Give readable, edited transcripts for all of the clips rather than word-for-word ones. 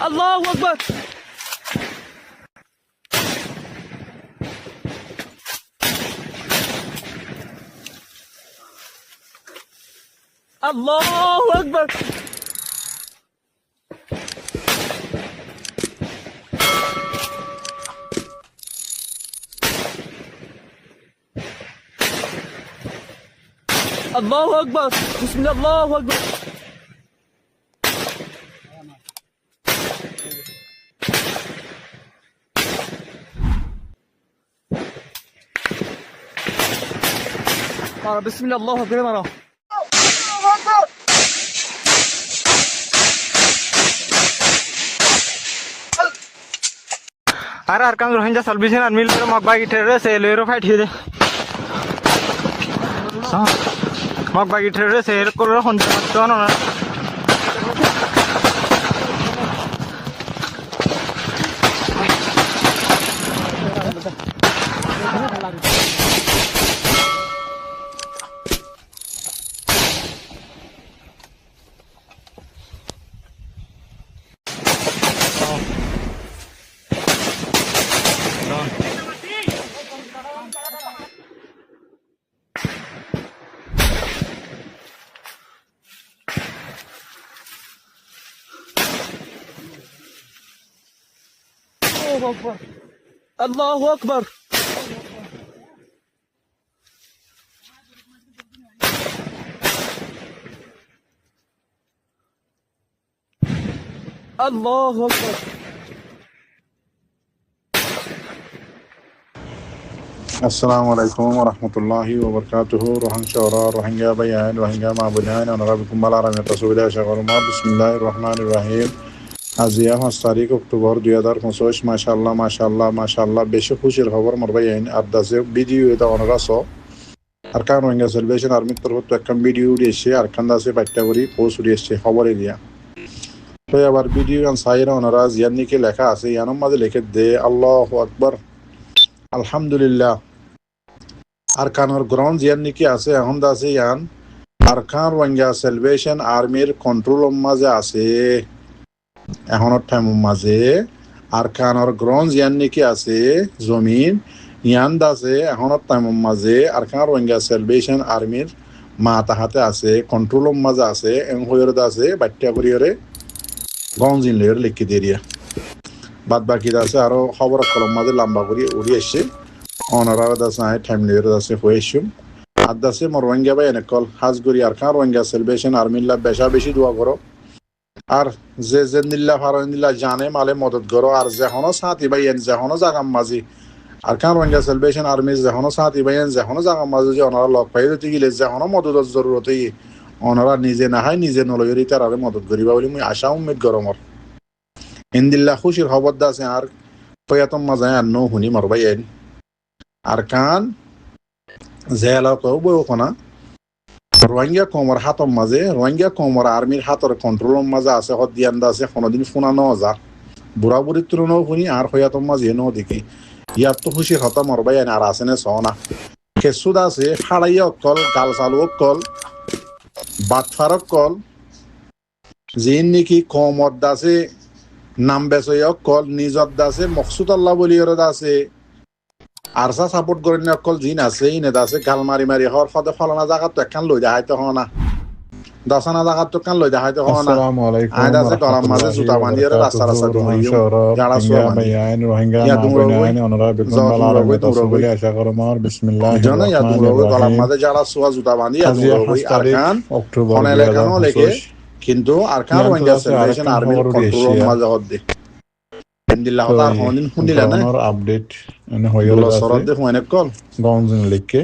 الله أكبر. الله أكبر. الله أكبر. بسم الله. الله أكبر. بسم الله. الله أكبر. अरे अरकान रोहिंग्या सल्बिशन अनमिल मग बागी टेररिस्ट एलेरो फाइट हिदे मग बागी टेररिस्ट एलेरो कोरो होंदे तो ना الله أكبر. الله أكبر. السلام عليكم ورحمة الله وبركاته. روهينجا بيان روهينجا معبودان أنا ربكم على رمي تصوير شغل ما بسم الله الرحمن الرحيم. আজিয়া 5 তারিখ অক্টোবর 2025 মাশাআল্লাহ বেশি খুশির খবর মোর ভাই আর দাসে ভিডিও এটা অনরাস আর কারণ রোহিঙ্গা সেলিব্রেশন আর্মির তরফ থেকে একটা ভিডিও দিয়েছে আর কান দাসে বাইটা করি পোস্ট দিয়েছে খবর এরিয়া তো আবার ভিডিও গান সাইরা অনরা জিয়ানিকে লেখা আছে ইয়ানোর মাঝে লিখে দে আল্লাহু আকবার আলহামদুলিল্লাহ আর কানোর গ্রাউন্ড জিয়ানিকে আছে এখন দাসে ইয়ান আর কান রোহিঙ্গা সেলিব্রেশন আর্মির কন্ট্রোল মাঝে আছে এখনৰ টাইমৰ মাঝে আর কানৰ গ্ৰঞ্জ ইয়ান নেকি আছে জমিন ইয়ান আছে এখনৰ টাইমৰ মাঝে আর কান রোহিঙ্গা সেলিব্রেশন আর্মির মা তাহাতে আছে কন্ট্রোলৰ মাঝে আছে এং হয়ৰ আছে বাট্টা কৰিৰে গঞ্জিন লেৰ লিখি দিয়া বাদ বাকি আছে আৰু খবৰ কলম মাঝে লম্বা কৰি উড়ি আসছে অনারার আছে টাইম লেৰ আছে হয়েছুম আর আছে মোৰ রোহিঙ্গা বাই এনেকল হাজগুৰি আর কান রোহিঙ্গা সেলিব্রেশন আর্মির লা বেশি দোয়া করো আর যে নিল্লা ফারনিল্লা জানে মালে মদত করো আর যেহনো সাথী ভাইয়েন যেহনো জাগাম মাঝি আর কান রোহিঙ্গা সেলিব্রেশন আর্মি যেহনো সাথী ভাইয়েন যেহনো জাগাম মাঝি যে ওনারা লগ পাই দিতে গেলে যেহনো মদতের জরুরত ওনারা নিজে না হয় নিজে নলয়রি তারারে মদত করিবা বলে মুই আশা উম্মিদ গরমর ইন্দিল্লা খুশির খবর আছে আর কয়াতম মাঝে আর নো শুনি মর ভাইয়েন আর কান জেলা কও বয়কনা রোহিঙ্গা কমর হাতর মাঝে রোহিঙ্গা কমর আর্মির হাতর কন্ট্রোলের মাঝে আছে হদিয়ান্দা আছে কোনোদিন ফোনানো যার বুড়া বুড়ির তুলনাও শুনি আর হইয়াতর মাঝে নো দেখি ইয়ার তো খুশির হতা মরবাই আর আছে না সনা খেসুদ আছে ফাড়াইয়া অকল গাল চালু অকল বাটফার অকল যিন নাকি কমর দাসে নাম বেচই অকল নিজর দাসে মকসুদ আল্লাহ বলিয়র দাসে আরসা সাপোর্ট করে না অকল জিন আছে ইনে দাসে গাল মারি হর ফদে ফলানা জায়গা তো একখান লই দেখাইতে হও না দাসানা জায়গা তো একখান লই দেখাইতে হও না আই দাসে গলার মাঝে জুতা বাঁধিয়ে রাস্তা ধরিও যারা সোয়া বাঁধিয়ে রোহিঙ্গা মাবনায়ন অনরা বেকুম বালারা বলে আশা করো মার বিসমিল্লাহ জানা ইয়া দুরো গলার মাঝে যারা সোয়া জুতা বাঁধিয়ে দুরো আরকান অক্টোবর এলাকানো লেগে কিন্তু আরকান রোহিঙ্গা সেলিব্রেশন আর্মির কন্ট্রোল মাঝে হদ্দে আলহামদুলিল্লাহ তার হনিন শুনিলা না আপডেট এনে হইল আছে সরদ দেখো অনেক কল গঞ্জিন লিখে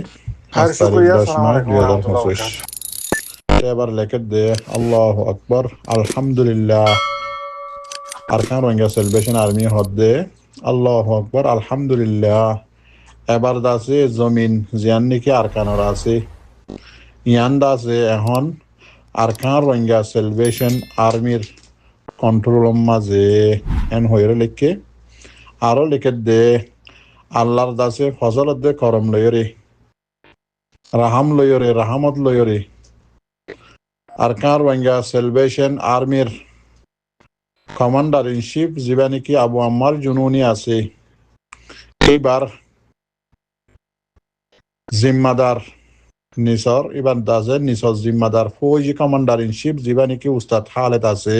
আর শুকরিয়া আসসালামু আলাইকুম এবার লেখে দে আল্লাহু আকবার আলহামদুলিল্লাহ আরকান রোহিঙ্গা সেলিব্রেশন আর্মি হদ্দে আল্লাহু আকবার আলহামদুলিল্লাহ এবার দাসে জমিন জিয়ান নাকি আরকানর আছে ইয়ান দাসে এখন আরকান রোহিঙ্গা সেলিব্রেশন আর্মির কন্ট্রোল মাঝে এন হইরে লিখে আরো লিখে দে আল্লাহর দাসে ফজলত দে করম লয়রে রাহাম লয়রে রাহামত লয়রে আরকান রোহিঙ্গা সেলিব্রেশন আর্মির কমান্ডার ইন চিফ যিবা নেকি আবু আম্মার জুনুনি আছে এইবার জিম্মাদার নিসর এবার দাসে নিসর জিম্মাদার ফৌজি কমান্ডার ইন চিফ যিবা নেকি উস্তাদ খালেদ আছে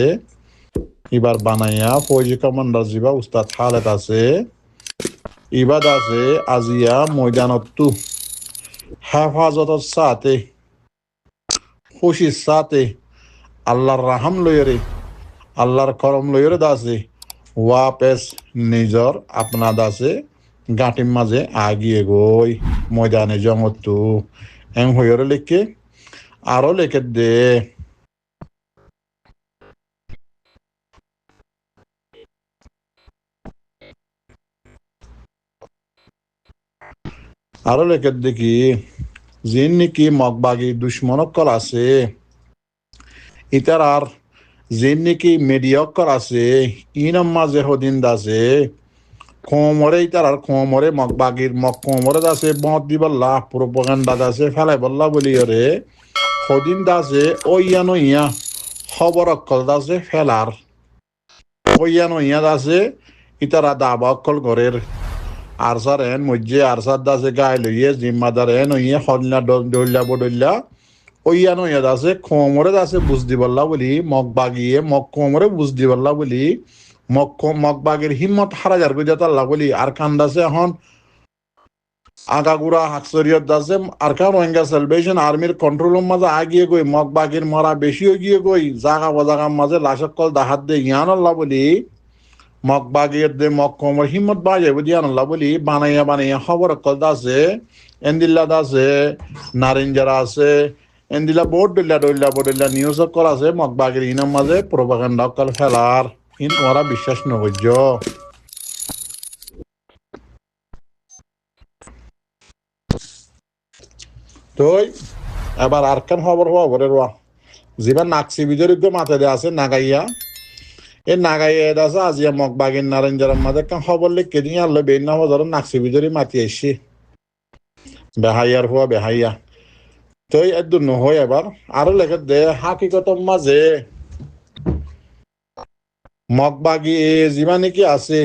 এবার বানাইয়া ফৌজি কমান্ডার যিবা উস্তাদ খালেদ আছে এবার আছে আজিয়া ময়দানত্তু হেফাজতর সাথে খুশির সাথে আল্লাহর রাহাম লইরে আল্লাহর করম লইরে দাসে ওয়াপেস নিজর আপনা দাসে গাঁটির মাঝে আগিয়ে গই ময়দানে জমতু এম হইরে লিখে আরো লিখে দে আরো লিখে দেখি যিন নাকি মগবাগি দুশ্মনকল আছে ইতার আর যিন নাকি মেডিয়কল আছে ইনম মাঝে হদিন দাসে কোমরে ইতার আর কোমরে মগবাগির কোমরে দাসে বঁত দিবল্লা প্রোপাগান্ডা দাসে ফেলাই বল্লা বলি রে হদিন দাসে ওইয়ানো ইয়া খবর অকল দাসে ফেলার ওইয়ানো ইয়া দাসে ইতারা দাবা অকল ঘরের আরসার এন মধ্যে আরসার দাসে গায়ে লইয়ে জিম্মাদার এন ইয়ে হল্লা ডল্লা বডল্লা ওইয়ানো ইয়া দাসে কোমরে দাসে বুঝ দিবল্লা বলি মগবাগিয়ে কোমরে বুঝ দিবল্লা বলি মগবাগের হিম্মত হারা যার গুজাতাল্লা বলি আর কান দাসে এখন আগাগুড়া হাকসরিয়ত দাসে আর কান রোহিঙ্গা সেলিব্রেশন আর্মির কন্ট্রোলের মাঝে আগিয়ে গই মগবাগের মরা বেশি গিয়ে গই জাগা বজাগার মাঝে লাশকল দাহাত দে ইয়ানল্লা বলি মগবাগের দে কোমর হিম্মত বাজে বুঝিয়ানল্লা বলি বানাইয়া খবর কল দাসে এন্দিল্লা দাসে নারিঞ্জারা আছে এন্দিলা বোর্ড ডল্লা নিউজ কল আছে মগবাগের ইনার মাঝে প্রোপাগান্ডা কল ফেলার ইন ওরা বিশ্বাস নগর্য তো এবার আর কেন খবর হওয়া বলে রোয়া যেবার নাকসি বিজরিজ্ঞ মাথায় আছে নাগাইয়া এই নাগাইয়া আছে আজিয়া মগবাগের নারেঞ্জারের মাঝে কেন খবর লিখে দিয়ে আনলো বেন্না হজার নাকসি বিজরি মাতি আসছি বেহাইয়ার হওয়া বেহাইয়া তো একদম নহয় এবার আরো লেখে দে হাকিকত মাঝে মগবাগি যিবা নাকি আছে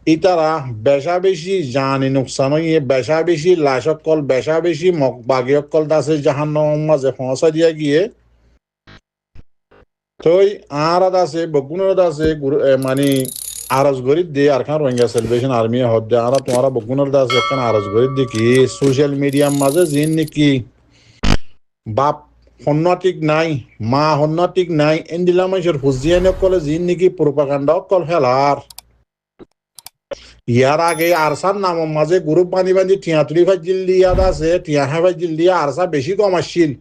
ইতারা বেশা বেশি জানি নোকসান বেশা বেশি লাশকল বেশা বেশি মগবাগি অকল দাসে জাহান্নামের মাঝে পৌঁছা দিয়া গিয়ে তো আর আছে বগুনের আছে মানে আরজ গরিব দিয়ে আর খান রোহিঙ্গা সেলিব্রেশন আর্মি হদ্দে আর তোমারা বগুনের দাস একখান আরজ গরিব দেখি সোশ্যাল মিডিয়ার মাঝে যিন নাকি বাপ হন্যটিক নাই মা হন্যটিক নাই এন্দিলা মানুষের হুজিয়ান কলে যিন নাকি প্রোপাগান্ডা অকল ফেলার ইয়ার আগে আরসার নামের মাঝে গ্রুপ বান্ধি টিয়া তুলি ফাইজিল দিয়া আছে টিয়া হ্যাঁ ফাইজিল দিয়া আরসা বেশি কম আসছিল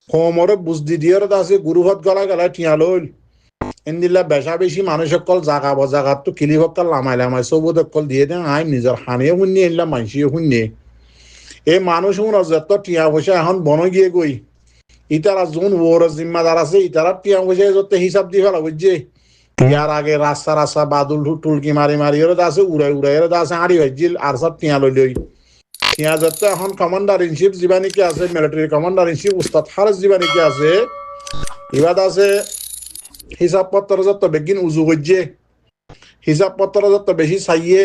কোমরে বুঝদি দিয়ে আছে গুরুহত গলা গেলা টিয়া লইল এন্দিল্লা বেশা বেশি মানুষ অকল জাগা বজাগাত তো কিলি হকাল লামাই সবুদ অকল দিয়ে দেন আই নিজের হানিয়ে শুনিয়ে এনলা মানসিয়ে শুনিয়ে এই মানুষ যত টিয়া পয়সা এখন বন গিয়ে গই ইতারা যোন ওর জিম্মাদার আছে ইতারা টিয়া পয়সা যত হিসাব দিয়ে ফেলা বুঝছে ইয়ার আগে রাস্তা বাদুল টুলকি মারি আছে উড়াই আছে আড়ি ভাইজিল আর সব টিয়া লই টিয়া যত এখন কমান্ডার ইন চিফ যিবা নাকি আছে মিলিটারি কমান্ডার ইন চিফ উস্তাদ খালেদ যিবা নাকি আছে ইবাদ আছে হিসাব পত্র যত বেগিন উজু করছে হিসাব পত্র যত বেশি চাইয়ে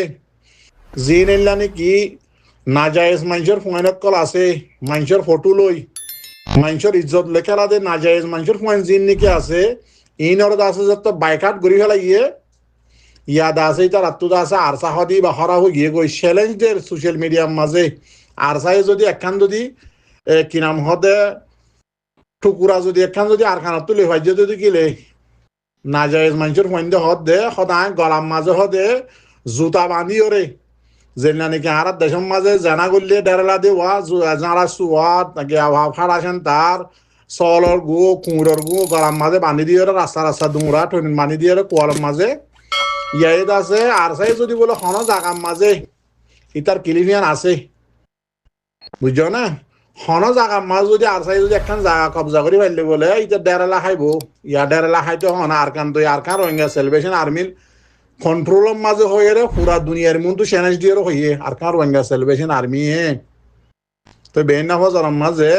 জিন এলা নাকি নাজায়েজ মানুষের ফুয়াইনত কল আছে মানুষের ফটো লই মানুষের ইজ্জত লেখালা দে নাজায়েজ মানুষের ফুয়াইন জিন নাকি আছে ইনর আছে যত বাইকাট ঘুরি ফেলা ইয়াদ আছে তার আত্মদা আছে আরসা হদি বা হরা হয়ে গিয়ে গই চ্যালেঞ্জ দের সোশ্যাল মিডিয়ার মাঝে আরসায় যদি একখান যদি কি নাম হদে টুকুরা যদি একখান যদি আর খানা তুলে হয় যদি গেলে নাজায়েজ মানুষের ফোন হদ দে সদায় গলার মাঝে হদে জুতা বান্ধি ওরে যেনা নাকি আর দেশের মাঝে জানা করলে ডেরেলা দে ওয়া যারা সুয়াত নাকি ফাড়াছেন তার চলর গু কুঁড়র গু গলার মাঝে বান্ধি দিয়ে রাস্তা দুমরা ঠন বান্ধি দিয়ে কোয়ালের মাঝে ইয়াদ আছে আর চাই যদি বলে হন জাগার মাঝে ইতার কিলিমিয়ান আছে বুঝছো না হন জাগার মাঝে যদি আর চাই যদি একখান জাগা কবজা করে ফেললে বলে ইটা ডেরেলা খাইব ইয়া ডেরেলা খাইতে হন আর কান তো আর কান রোহিঙ্গা সেলিব্রেশন আর্মির কন্ট্রোলের মাঝে হয়ে রে পুরা দুনিয়ার মধ্যে চ্যালেঞ্জ দিয়ে হইয়ে আর কান রোহিঙ্গা সেলিব্রেশন আর্মি তো বেন না হজার মাঝে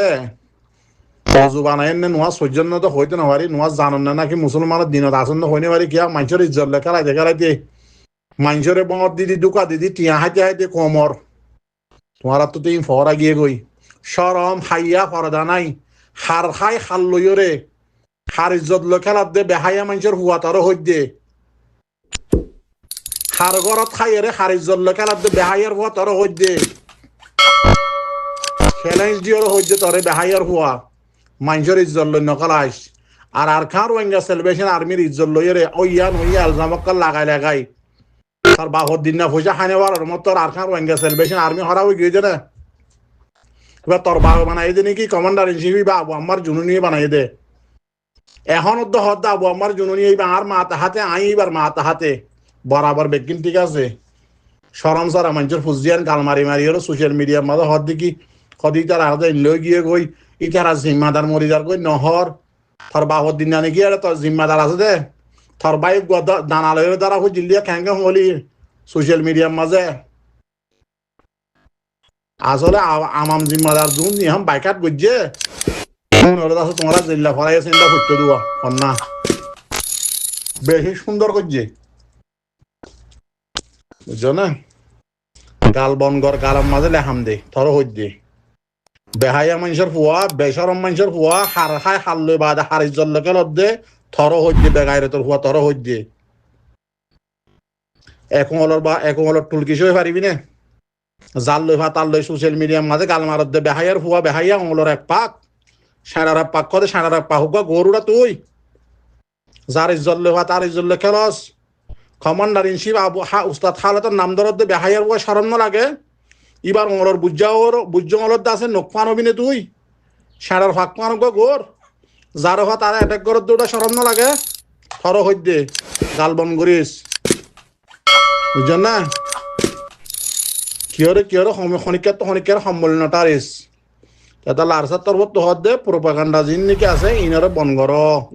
অজু বানাই নে নোয়া সহ্য তো হইতে না পারি নোয়া জানেন না নাকি মুসলমানের দিনত আসন হইনে পারি কিয়া মানুষের ইজ্জত খেলাইতে খেলাইতে মানুষের বঙর দিদি দুকা দিদি টিয়া হাইতে হাইতে কমর তোমার তো তিন ফরা গিয়ে গই সরম হাইয়া ফরদা নাই হার খাই খাল লইরে হার ইজ্জত খেলাত দে বেহাইয়া মানুষের হুয়া তারও হই দে হার ঘরত খাইরে হার ইজ্জত খেলাত দে বেহাইয়ার হুয়া তারও হই দে চ্যালেঞ্জ দিওর হই দে তরে বেহাইয়ার হুয়া মানুষের ইজ্জত লই নকলাইস আর খান রোহিঙ্গা সেলিব্রেশন আর্মির ইজ্জত লইরে ওইয়ান হইয়া আলজামক্কাল লাগাই লাগাই তার বাহর দিন না পয়সা খানে বাড়ার মত তোর আর খান রোহিঙ্গা সেলিব্রেশন আর্মি হরা হয়ে গিয়েছে না এবার তোর বাবা বানাই দে নাকি কমান্ডার ইন চিফ বা আবু আম্মার জুনুনি বানাই দে এখন তো হদ আবু আম্মার জুনুনি এইবার আর মা তাহাতে আই এবার মা তাহাতে বরাবর বেকিন ঠিক আছে সরম সারা মানুষের ফুজিয়ান গাল মারি মারি হলো সোশ্যাল মিডিয়ার মাঝে হদ দেখি সদি তার আগে লই গিয়ে গই ইতারা জিম্মাদার মরিদার কই নহর তোর বাহর দিন না নাকি আর তোর জিম্মাদার আছে দে তোর বাই দানালয়ের দ্বারা হই জিল্লিয়া খ্যাঙ্গে হলি সোশ্যাল মিডিয়ার মাঝে আসলে আমাম জিম্মাদার জুন ইহাম বাইকাট গজ্জে তোমরা জিল্লা ফরাই চিন্তা করতে দেওয়া না বেশি সুন্দর করছে বুঝছো না গাল বনগর গালার মাঝে লেহাম দে থর হই দে বেহাইয়া মানুষের ফুয়া বেসরম মানুষের ফুয়া হার খাই হার লই বাদে হার ইজ্জত লোকে দে থর হই দে বেগাইরে তোর ফুয়া থর হই দে এখন টুলকিস হয়ে পারিবি না জাল লই ভা তার লই সোশ্যাল মিডিয়ার মাঝে গাল মারত দে বেহাইয়ার ফুয়া বেহাইয়া অঙ্গলর এক পাক সাঁড়ার এক পাক করে সাঁড়ার এক পা হোক গরুরা তুই যার ইজ্জত লই ভা তার ইজ্জত লই খেলস কমান্ডার ইন চিফ আবু উস্তাদ খালেদের নাম ধরত দে বেহাইয়ার ফুয়া সরম লাগে এবার অঙ্গলর বুজ্জ অঙ্গলর আছে নখ পানবি নে তুই সাঁড়ার ফাঁক পানব গোর যার হওয়া তারা অ্যাটাক করত দুটা সরম লাগে থর হই দে গাল বন করিস বুঝছেন না কিয়রে খনিকার সম্মিলনটারিস এটা লারসার তরফত তো হদ দে প্রোপাগান্ডা জিন নাকি আছে ইনারে বন কর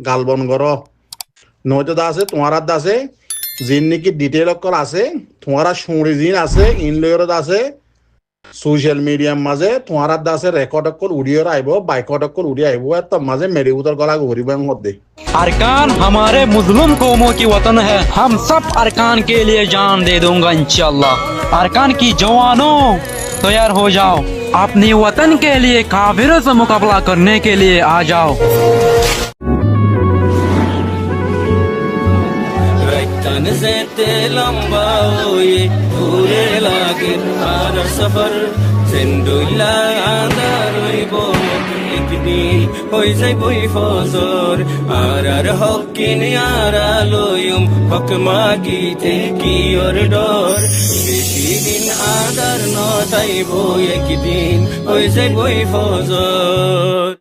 গাল বন কর নয়তো দা আছে তোমার দা আছে জিন নাকি ডিটেল অকল আছে তোমার সুঁড়ি জিন আছে ইনলয়র আছে সোশ্যাল মিডিয়ার মাঝে তোমার দা আছে রেকর্ড অকল উড়িয়ে আইব বাইকট অকল উড়িয়ে আইব এত মাঝে মেরি উতর গলা ঘুরিব হদে अरकान हमारे मुस्लिम कौमों की वतन है हम सब अरकान के लिए जान दे दूंगा इंशाल्लाह अरकान की जवानों तैयार हो जाओ अपने वतन के लिए काफिरों से मुकाबला करने के लिए आ जाओ হই যাই বই ফজর আর হকিন আরালয়ুম হক মাগিতে কি ওর ডর বেশি দিন আদার নটাই বই একদিন হই যাই বই ফজর